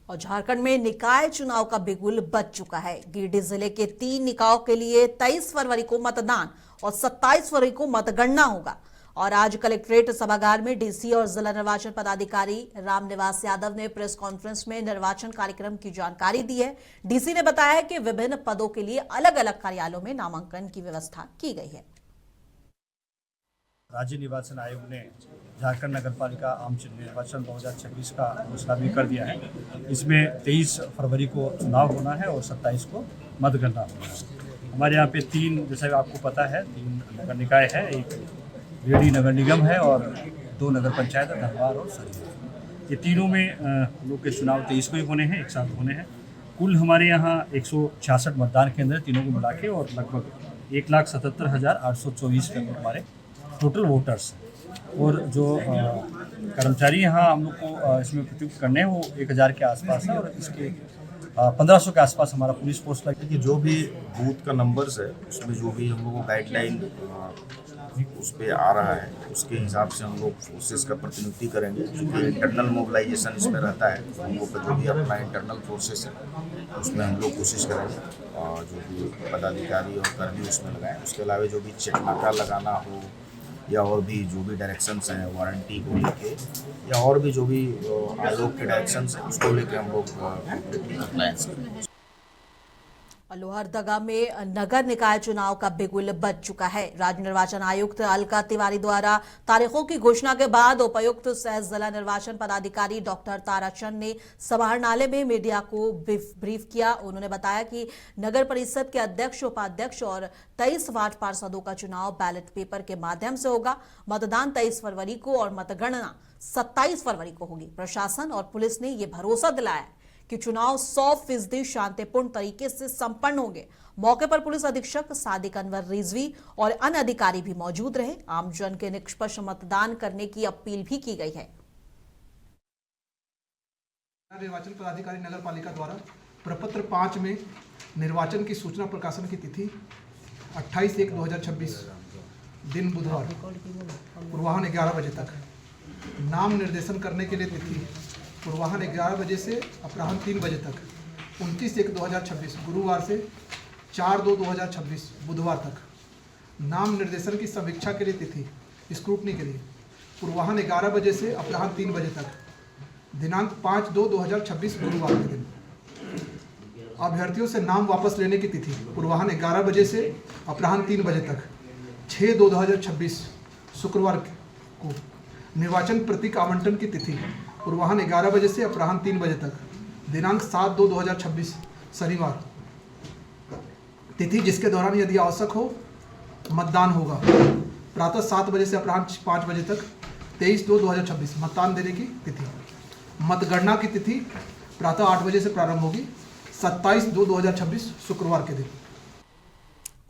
और झारखंड में निकाय चुनाव का बिगुल बज चुका है। गिरिडीह जिले के 3 निकायों के लिए 23 फरवरी को मतदान और 27 फरवरी को मतगणना होगा। और आज कलेक्ट्रेट सभागार में डीसी और जिला निर्वाचन पदाधिकारी रामनिवास यादव ने प्रेस कॉन्फ्रेंस में निर्वाचन कार्यक्रम की जानकारी दी है। डीसी ने बताया कि विभिन्न पदों के लिए अलग अलग कार्यालयों में नामांकन की व्यवस्था की गई है। राज्य निर्वाचन आयोग ने झारखंड नगर पालिका आम निर्वाचन 2026 का घोषणा भी कर दिया है। इसमें 23 फरवरी को चुनाव होना है और 27 को मतगणना होना है। हमारे यहाँ पे 3, जैसा आपको पता है, 3 नगर निकाय है। एक गिरिडीह नगर निगम है और 2 नगर पंचायत धनवार और सरिया। ये तीनों में हम लोग के चुनाव 23 को ही होने हैं, एक साथ होने हैं। कुल हमारे यहाँ 166 मतदान केंद्र तीनों को मिला के और लगभग 1,77,824 हमारे टोटल वोटर्स हैं। और जो कर्मचारी यहाँ हम लोग को इसमें प्रयुक्त करने हैं वो 1000 के आसपास है। और इसके 1500 के आसपास हमारा पुलिस फोर्स लगती है। कि जो भी बूथ का नंबर्स है उसमें जो भी हम लोग को गाइडलाइन उस पर आ रहा है उसके हिसाब से हम लोग फोर्सेस का प्रतिनिधित्व करेंगे। क्योंकि इंटरनल मोबिलाइजेशन इसमें रहता है, तो हम लोग का जो भी अपना इंटरनल फोर्सेस है उसमें हम लोग कोशिश करेंगे और जो भी पदाधिकारी और कर्मी उसमें लगाएं। उसके अलावा जो भी चेक नाका लगाना हो या और भी जो भी डायरेक्शंस हैं वारंटी को लेके या और भी जो भी आयोग के डायरेक्शंस हैं उसको लेके हम लोग कंप्लायंस करेंगे। लोहरदगा में नगर निकाय चुनाव का बिगुल बज चुका है। राज्य निर्वाचन आयुक्त अलका तिवारी द्वारा तारीखों की घोषणा के बाद उपायुक्त सह जिला निर्वाचन पदाधिकारी डॉक्टर ताराचंद ने समाहरणालय में मीडिया को ब्रीफ किया। उन्होंने बताया कि नगर परिषद के अध्यक्ष, उपाध्यक्ष और 23 वार्ड पार्षदों का चुनाव बैलेट पेपर के माध्यम से होगा। मतदान 23 फरवरी को और मतगणना 27 फरवरी को होगी। प्रशासन और पुलिस ने यह भरोसा दिलाया कि चुनाव 100% शांतिपूर्ण तरीके से संपन्न होंगे। मौके पर पुलिस अधीक्षक सादिक अनवर रिजवी और अन्य अधिकारी भी मौजूद रहे। आमजन के निष्पक्ष मतदान करने की अपील भी की गई है। निर्वाचन पदाधिकारी नगर पालिका द्वारा प्रपत्र 5 में निर्वाचन की सूचना प्रकाशन की तिथि 28/1/2026 दिन बुधवार पूर्वाह्न 11 बजे तक, नाम निर्देशन करने के लिए तिथि पूर्वाह्न 11 बजे से अपराह्न 3 बजे तक, 29/1/2026 गुरुवार से 4/2/2026 बुधवार तक, नाम निर्देशन की समीक्षा के लिए तिथि स्क्रूटनी के लिए पूर्वाह्न 11 बजे से अपराह्न 3 बजे तक, दिनांक 5/2/2026 गुरुवार के दिन। अभ्यर्थियों से नाम वापस लेने की तिथि पूर्वाह्न 11 बजे से अपराह्न 3 बजे तक, 6/2/2026 शुक्रवार को। निर्वाचन प्रतीक आवंटन की तिथि पूर्वाह्न 11 बजे से अपराह्न 3 बजे तक, दिनांक 7/2/2026 शनिवार। तिथि जिसके दौरान यदि आवश्यक हो मतदान होगा प्रातः 7 बजे से अपराह्न 5 बजे तक, 23/2/2026 मतदान देने की तिथि। मतगणना की तिथि प्रातः 8 बजे से प्रारंभ होगी, 27/2/2026 शुक्रवार के दिन।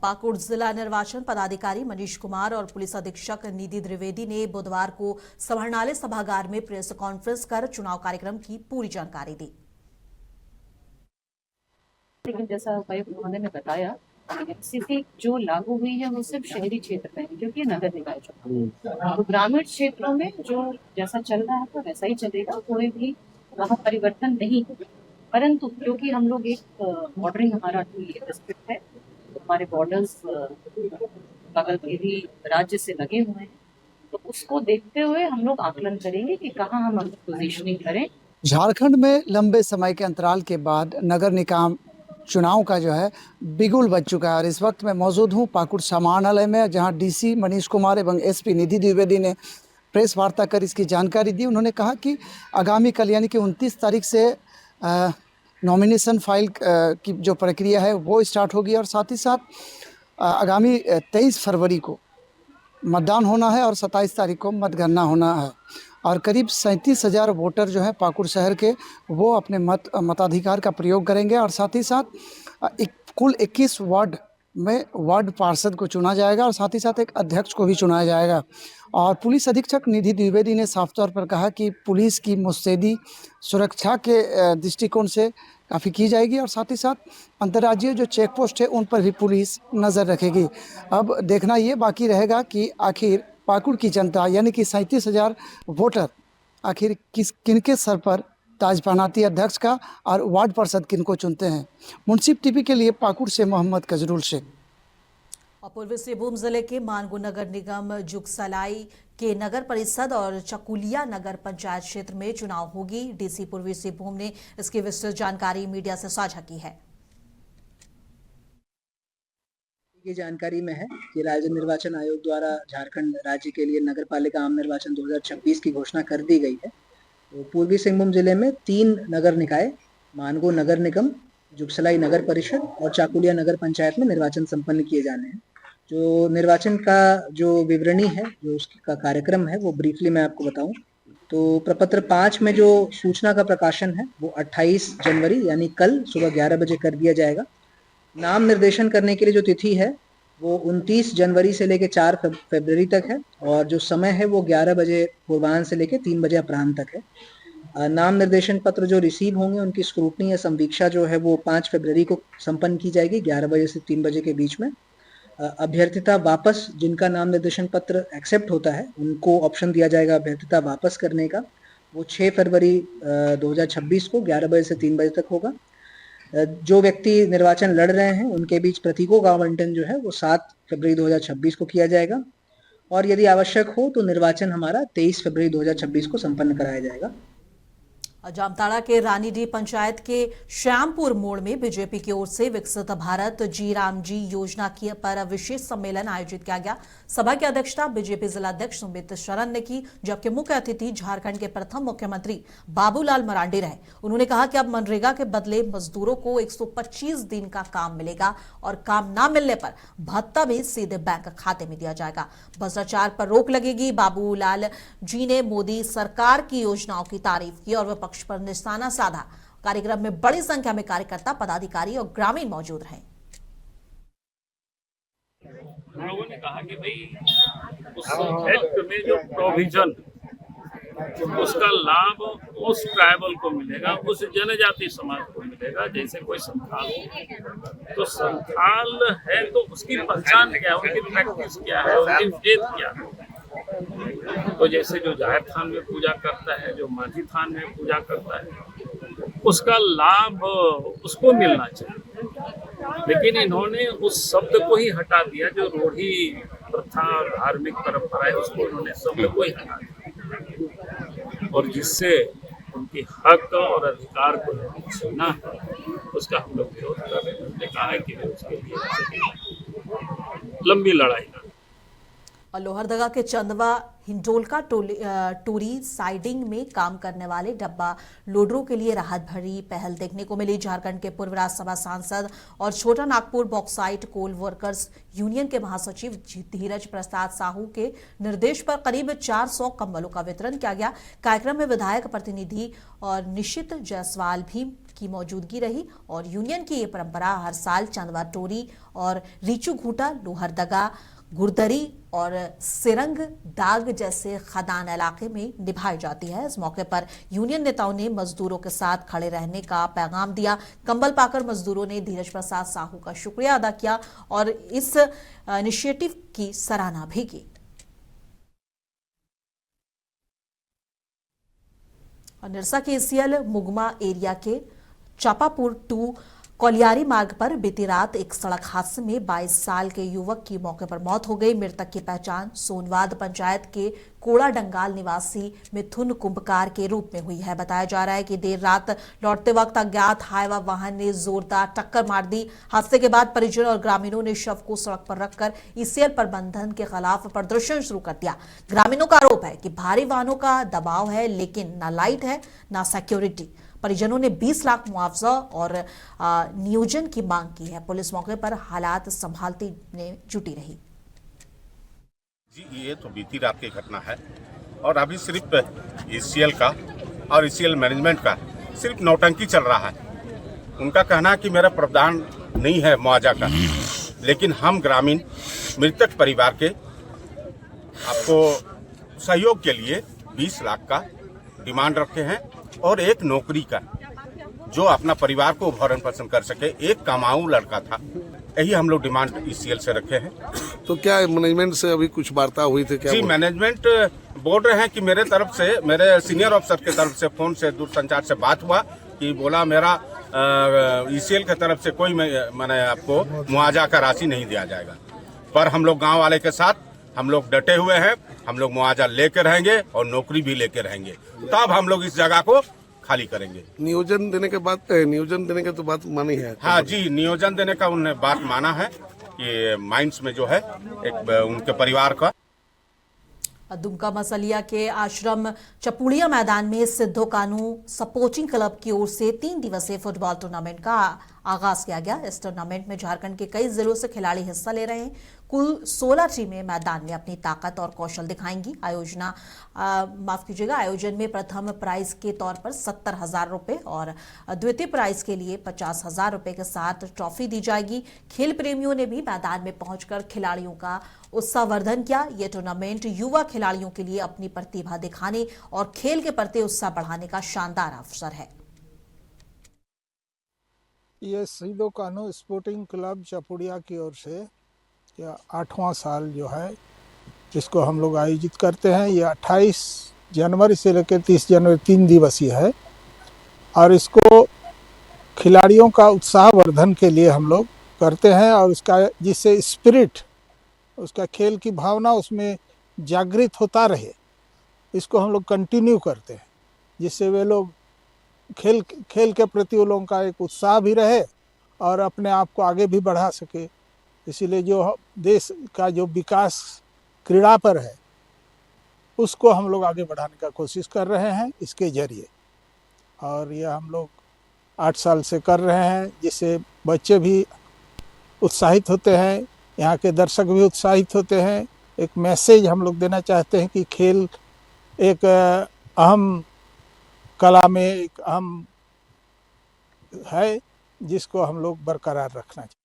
पाकुड़ जिला निर्वाचन पदाधिकारी मनीष कुमार और पुलिस अधीक्षक निधि द्विवेदी ने बुधवार को समाहरणालय सभागार में प्रेस कॉन्फ्रेंस कर चुनाव कार्यक्रम की पूरी जानकारी दी। लेकिन जैसा उपायुक्त महोदय ने बताया, स्थिति जो लागू हुई है वो सिर्फ शहरी क्षेत्र में है क्योंकि नगर निकाय चुनाव। तो ग्रामीण क्षेत्रों में जो जैसा चल रहा था वैसा ही चलेगा, कोई भी वहाँ परिवर्तन नहीं होगा। परंतु क्योंकि हम लोग एक बॉर्डरिंग हमारा डिस्ट्रिक्ट है, हमारे बॉर्डर्स बगल के भी राज्य से लगे हुए हैं, तो उसको देखते हुए हम लोग आकलन करेंगे कि कहाँ हम अपनी पोजीशनिंग करें। झारखंड में लंबे समय के अंतराल के बाद नगर निकाय चुनाव का जो है बिगुल बज चुका है। और इस वक्त मैं मौजूद हूँ पाकुड़ समाहरणालय में, जहाँ डीसी मनीष कुमार एवं एसपी निधि द्विवेदी ने प्रेस वार्ता कर इसकी जानकारी दी। उन्होंने कहा कि आगामी कल यानी कि 29 तारीख से नॉमिनेशन फाइल की जो प्रक्रिया है वो स्टार्ट होगी और साथ ही साथ आगामी 23 फरवरी को मतदान होना है और 27 तारीख को मतगणना होना है। और करीब 37,000 वोटर जो हैं पाकुड़ शहर के वो अपने मताधिकार का प्रयोग करेंगे। और साथ ही साथ कुल 21 वार्ड में वार्ड पार्षद को चुना जाएगा और साथ ही साथ एक अध्यक्ष को भी चुनाया जाएगा। और पुलिस अधीक्षक निधि द्विवेदी ने साफ तौर पर कहा कि पुलिस की मुस्तैदी सुरक्षा के दृष्टिकोण से काफ़ी की जाएगी और साथ ही साथ अंतर्राज्यीय जो चेक पोस्ट है उन पर भी पुलिस नज़र रखेगी। अब देखना ये बाकी रहेगा कि आखिर पाकुड़ की जनता यानी कि 37,000 वोटर आखिर किनके सर पर ताज पहनाती है अध्यक्ष का और वार्ड पार्षद किनको चुनते हैं। मुंसिफ टीवी के लिए पाकुड़ से मोहम्मद कजरुल शेख। और पूर्वी सिंहभूम जिले के मानगो नगर निगम जुगसलाई के नगर परिषद और चकुलिया नगर पंचायत क्षेत्र में चुनाव होगी। डीसी पूर्वी सिंहभूम ने इसकी विस्तृत जानकारी मीडिया से साझा की है। की जानकारी में है कि राज्य निर्वाचन आयोग द्वारा झारखंड राज्य के लिए नगर पालिका आम निर्वाचन 2026 की घोषणा कर दी गई है। तो पूर्वी सिंहभूम जिले में 3 नगर निकाय मानगो नगर निगम, जुगसलाई नगर परिषद और चाकुलिया नगर पंचायत में निर्वाचन संपन्न किए जाने हैं। जो निर्वाचन का जो विवरणी है, जो उसका कार्यक्रम है, वो ब्रीफली मैं आपको बताऊं तो प्रपत्र 5 में जो सूचना का प्रकाशन है वो 28 जनवरी यानी कल सुबह 11 बजे कर दिया जाएगा। नाम निर्देशन करने के लिए जो तिथि है वो 29 जनवरी से लेकर 4 फरवरी तक है और जो समय है वो 11 बजे पूर्वाह्न से लेकर 3 बजे अपराह्न तक है। नाम निर्देशन पत्र जो रिसीव होंगे उनकी स्क्रूटनी या संवीक्षा जो है वो 5 फरवरी को संपन्न की जाएगी 11 बजे से 3 बजे के बीच में। अभ्यर्थिता वापस, जिनका नाम निर्देशन पत्र एक्सेप्ट होता है उनको ऑप्शन दिया जाएगा अभ्यर्थिता वापस करने का। वो 6 फरवरी 2026 को 11 बजे से 3 बजे तक होगा। जो व्यक्ति निर्वाचन लड़ रहे हैं उनके बीच प्रतीकों का आवंटन जो है वो 7 फरवरी 2026 को किया जाएगा और यदि आवश्यक हो तो निर्वाचन हमारा 23 फरवरी 2026 को संपन्न कराया जाएगा। जामताड़ा के रानीडीह पंचायत के श्यामपुर मोड़ में बीजेपी की ओर से विकसित भारत जी राम जी योजना की पर विशेष सम्मेलन आयोजित किया गया। सभा की अध्यक्षता बीजेपी जिलाध्यक्ष सुमित शरण ने की, जबकि मुख्य अतिथि झारखंड के प्रथम मुख्यमंत्री बाबूलाल मरांडी रहे। उन्होंने कहा कि अब मनरेगा के बदले मजदूरों को 125 दिन का काम मिलेगा और काम न मिलने पर भत्ता भी सीधे बैंक खाते में दिया जाएगा। भ्रष्टाचार पर रोक लगेगी। बाबूलाल जी ने मोदी सरकार की योजनाओं की तारीफ की और विपक्ष पर निशाना साधा। कार्यक्रम में बड़ी संख्या में कार्यकर्ता, पदाधिकारी और ग्रामीण मौजूद रहे। लोगों ने कहा कि भाई उस एक्ट में जो प्रोविजन उसका लाभ उस ट्राइबल को मिलेगा, उस जनजाति समाज को मिलेगा। जैसे कोई संथाल तो संथाल है तो उसकी पहचान क्या है, उनकी प्रैक्टिस क्या है, उनकी फेथ क्या है। तो जैसे जो जाहिर थान में पूजा करता है, जो माझी थान में पूजा करता है, उसका लाभ उसको मिलना चाहिए। लेकिन इन्होंने उस शब्द को ही हटा दिया, जो रूढ़ी प्रथा धार्मिक परंपरा है उसको इन्होंने शब्द को ही हटा दिया और जिससे उनके हक और अधिकार को छीना है उसका हम लोग विरोध कर रहे हैं। हमने कहा है कि उसके लिए लंबी लड़ाई लड़े। और लोहरदगा के चंदवा हिंडोलका टूरी साइडिंग में काम करने वाले डब्बा लोडरों के लिए राहत भरी पहल देखने को मिली। झारखंड के पूर्व राज्यसभा सांसद और छोटा नागपुर बॉक्साइट कोल वर्कर्स यूनियन के महासचिव धीरज प्रसाद साहू के निर्देश पर करीब 400 कंबलों का वितरण किया गया। कार्यक्रम में विधायक प्रतिनिधि और निशित जायसवाल भी की मौजूदगी रही और यूनियन की ये परंपरा हर साल चंदवा टोरी और रीचू घूटा, लोहरदगा, गुरदरी और सिरंग दाग जैसे खदान इलाके में निभाई जाती है। इस मौके पर यूनियन नेताओं ने मजदूरों के साथ खड़े रहने का पैगाम दिया। कंबल पाकर मजदूरों ने धीरज प्रसाद साहू का शुक्रिया अदा किया और इस इनिशिएटिव की सराहना भी की। और निरसा के एसीएल मुगमा एरिया के चापापुर 2 कोलियारी मार्ग पर बीती रात एक सड़क हादसे में 22 साल के युवक की मौके पर मौत हो गई। मृतक की पहचान सोनवाद पंचायत के कोड़ा डंगाल निवासी मिथुन कुंभकार के रूप में हुई है। बताया जा रहा है कि देर रात लौटते वक्त अज्ञात हाईवा वाहन ने जोरदार टक्कर मार दी। हादसे के बाद परिजन और ग्रामीणों ने शव को सड़क पर रखकर ईसीएल प्रबंधन के खिलाफ प्रदर्शन शुरू कर दिया। ग्रामीणों का आरोप है कि भारी वाहनों का दबाव है, लेकिन न लाइट है न सिक्योरिटी। परिजनों ने 20 लाख मुआवजा और नियोजन की मांग की है। पुलिस मौके पर हालात संभालती ने जुटी रही। जी, ये तो बीती रात की घटना है और अभी सिर्फ ईसीएल का और ईसीएल मैनेजमेंट का सिर्फ नौटंकी चल रहा है। उनका कहना है कि मेरा प्रावधान नहीं है मुआवजा का, लेकिन हम ग्रामीण मृतक परिवार के आपको सहयोग के लिए 20 लाख का डिमांड रखे हैं और एक नौकरी का, जो अपना परिवार को भरण पोषण कर सके। एक कमाऊ लड़का था, यही हम लोग डिमांड ईसीएल से रखे हैं। तो क्या मैनेजमेंट से अभी कुछ वार्ता हुई थी क्या? जी, मैनेजमेंट बोल रहे हैं कि मेरे तरफ से, मेरे सीनियर अफसर के तरफ से फ़ोन से दूरसंचार से बात हुआ कि बोला मेरा ईसीएल की तरफ से कोई मैंने आपको मुआवजा का राशि नहीं दिया जाएगा। पर हम लोग गांव वाले के साथ हम लोग डटे हुए हैं, हम लोग मुआवजा लेके रहेंगे और नौकरी भी लेके रहेंगे, तब हम लोग इस जगह को खाली करेंगे। नियोजन देने के तो बात मानी है। हाँ जी, नियोजन देने का उन्होंने बात माना है कि माइंस में जो है एक उनके परिवार का। दुमका मसलिया के आश्रम चपुड़िया मैदान में सिद्धो कानू सपोर्टिंग क्लब की ओर से 3 दिवसीय फुटबॉल टूर्नामेंट का आगाज किया गया। इस टूर्नामेंट में झारखंड के कई जिलों से खिलाड़ी हिस्सा ले रहे हैं। कुल 16 टीमें मैदान में अपनी ताकत और कौशल दिखाएंगी। आयोजन में प्रथम प्राइज के तौर पर 70,000 रुपए और द्वितीय प्राइज के लिए 50,000 रुपए के साथ ट्रॉफी दी जाएगी। खेल प्रेमियों ने भी मैदान में पहुंचकर खिलाड़ियों का उत्साहवर्धन किया। ये टूर्नामेंट युवा खिलाड़ियों के लिए अपनी प्रतिभा दिखाने और खेल के प्रति उत्साह बढ़ाने का शानदार अवसर है। ये सिद्धो कानू स्पोर्टिंग क्लब चपुड़िया की ओर से यह 8वां साल जो है इसको हम लोग आयोजित करते हैं। ये 28 जनवरी से लेकर 30 जनवरी 3 दिवसीय है और इसको खिलाड़ियों का उत्साहवर्धन के लिए हम लोग करते हैं और उसका जिससे स्पिरिट, उसका खेल की भावना उसमें जागृत होता रहे, इसको हम लोग कंटिन्यू करते हैं, जिससे वे लोग खेल के प्रति वो लोगों का एक उत्साह भी रहे और अपने आप को आगे भी बढ़ा सके। इसीलिए जो देश का जो विकास क्रीड़ा पर है उसको हम लोग आगे बढ़ाने का कोशिश कर रहे हैं इसके जरिए। और यह हम लोग 8 साल से कर रहे हैं, जिससे बच्चे भी उत्साहित होते हैं, यहाँ के दर्शक भी उत्साहित होते हैं। एक मैसेज हम लोग देना चाहते हैं कि खेल एक अहम कला में एक अहम है, जिसको हम लोग बरकरार रखना चाहिए।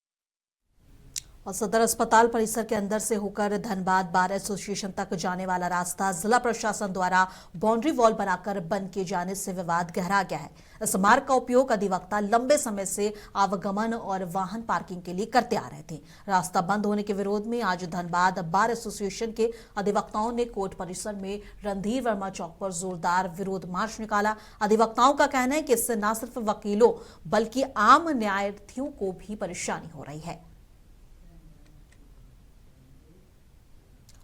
और सदर अस्पताल परिसर के अंदर से होकर धनबाद बार एसोसिएशन तक जाने वाला रास्ता जिला प्रशासन द्वारा बाउंड्री वॉल बनाकर बंद किए जाने से विवाद गहरा गया है। इस मार्ग का उपयोग अधिवक्ता लंबे समय से आवागमन और वाहन पार्किंग के लिए करते आ रहे थे। रास्ता बंद होने के विरोध में आज धनबाद बार एसोसिएशन के अधिवक्ताओं ने कोर्ट परिसर में रणधीर वर्मा चौक पर जोरदार विरोध मार्च निकाला। अधिवक्ताओं का कहना है कि इससे न सिर्फ वकीलों बल्कि आम न्यायार्थियों को भी परेशानी हो रही है।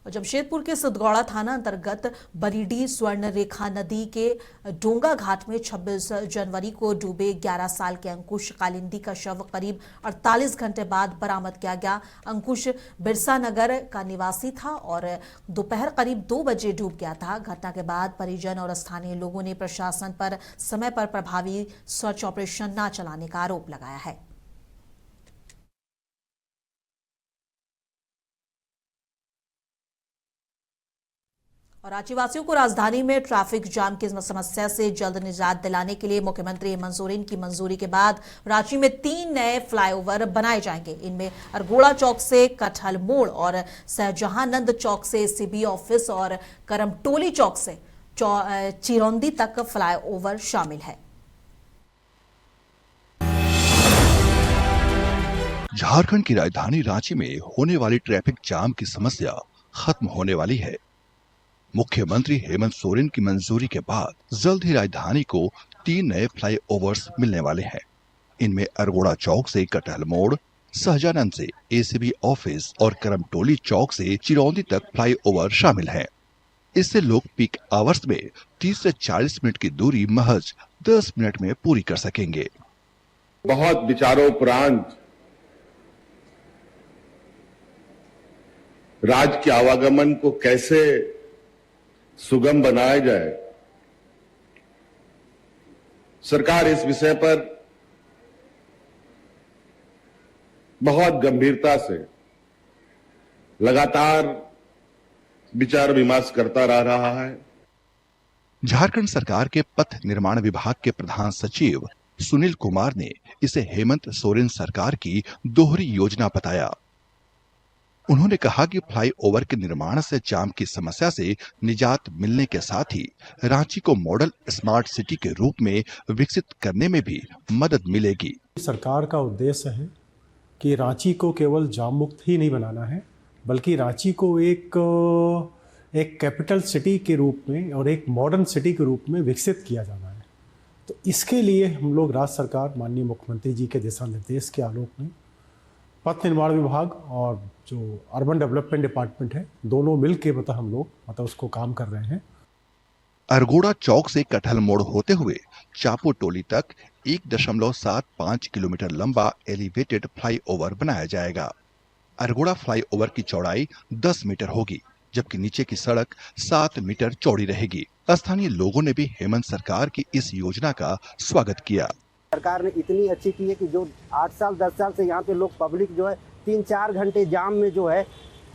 और जमशेदपुर के सिद्धगौड़ा थाना अंतर्गत बरीडी स्वर्ण रेखा नदी के डोंगा घाट में 26 जनवरी को डूबे 11 साल के अंकुश कालिंदी का शव करीब 48 घंटे बाद बरामद किया गया। अंकुश बिरसा नगर का निवासी था और दोपहर करीब 2 बजे डूब गया था। घटना के बाद परिजन और स्थानीय लोगों ने प्रशासन पर समय पर प्रभावी सर्च ऑपरेशन न चलाने का आरोप लगाया है। और रांचीवासियों को राजधानी में ट्रैफिक जाम की समस्या से जल्द निजात दिलाने के लिए मुख्यमंत्री हेमंत सोरेन की मंजूरी के बाद रांची में 3 नए फ्लाईओवर बनाए जाएंगे। इनमें अरगोड़ा चौक से कटहल मोड़ और शाहजहानंद चौक से एसीबी ऑफिस और करमटोली चौक से चिरौंदी तक फ्लाईओवर शामिल है। झारखंड की राजधानी रांची में होने वाली ट्रैफिक जाम की समस्या खत्म होने वाली है। मुख्यमंत्री हेमंत सोरेन की मंजूरी के बाद जल्द ही राजधानी को 3 नए फ्लाईओवर्स मिलने वाले हैं। इनमें अरगोड़ा चौक से कटहल मोड़, शाहजहानंद से एसीबी ऑफिस और करमटोली चौक से चिरौंदी तक फ्लाईओवर शामिल हैं। इससे लोग पीक आवर्स में 30 से 40 मिनट की दूरी महज 10 मिनट में पूरी कर सकेंगे। बहुत विचारोपरांत राज्य के आवागमन को कैसे सुगम बनाया जाए, सरकार इस विषय पर बहुत गंभीरता से लगातार विचार विमर्श करता रहा है। झारखंड सरकार के पथ निर्माण विभाग के प्रधान सचिव सुनील कुमार ने इसे हेमंत सोरेन सरकार की दोहरी योजना बताया। उन्होंने कहा कि फ्लाईओवर के निर्माण से जाम की समस्या से निजात मिलने के साथ ही रांची को मॉडल स्मार्ट सिटी के रूप में विकसित करने में भी मदद मिलेगी। सरकार का उद्देश्य है कि रांची को केवल जाम मुक्त ही नहीं बनाना है, बल्कि रांची को एक एक कैपिटल सिटी के रूप में और एक मॉडर्न सिटी के रूप में विकसित किया जाना है। तो इसके लिए हम लोग राज्य सरकार माननीय मुख्यमंत्री जी के दिशा निर्देश के आलोक में पथ निर्माण विभाग और जो अर्बन डेवलपमेंट डिपार्टमेंट है, दोनों मिल के हम लोग उसको काम कर रहे हैं। अरगोड़ा चौक से कटहल मोड़ होते हुए चापो टोली तक 1.75 किलोमीटर लंबा एलिवेटेड फ्लाईओवर बनाया जाएगा। अरगोड़ा फ्लाईओवर की चौड़ाई 10 मीटर होगी, जबकि नीचे की सड़क 7 मीटर चौड़ी रहेगी। स्थानीय लोगों ने भी हेमंत सरकार की इस योजना का स्वागत किया। सरकार ने इतनी अच्छी की है कि जो 8 साल 10 साल से यहाँ पे लोग पब्लिक जो है 3-4 घंटे जाम में जो है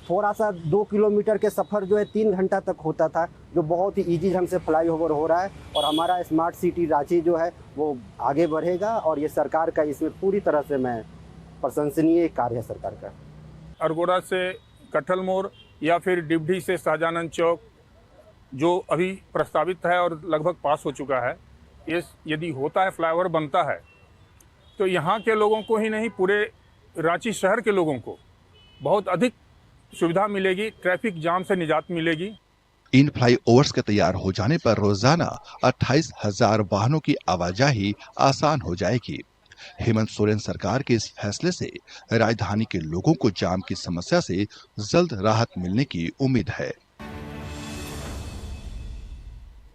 थोड़ा सा 2 किलोमीटर के सफ़र जो है 3 घंटा तक होता था, जो बहुत ही इजी ढंग से फ्लाईओवर हो रहा है। और हमारा स्मार्ट सिटी रांची जो है वो आगे बढ़ेगा और ये सरकार का इसमें पूरी तरह से मैं प्रशंसनीय कार्य है सरकार का। अरगोड़ा से कटहल मोड़ या फिर डिबडी से शाहजानंद चौक जो अभी प्रस्तावित है और लगभग पास हो चुका है, ये यदि होता है, फ्लाईओवर बनता है, तो यहाँ के लोगों को ही नहीं पूरे रांची शहर के लोगों को बहुत अधिक सुविधा मिलेगी, ट्रैफिक जाम से निजात मिलेगी। इन फ्लाईओवर्स के तैयार हो जाने पर रोजाना 28,000 वाहनों की आवाजाही आसान हो जाएगी। हेमंत सोरेन सरकार के इस फैसले से राजधानी के लोगों को जाम की समस्या से जल्द राहत मिलने की उम्मीद है।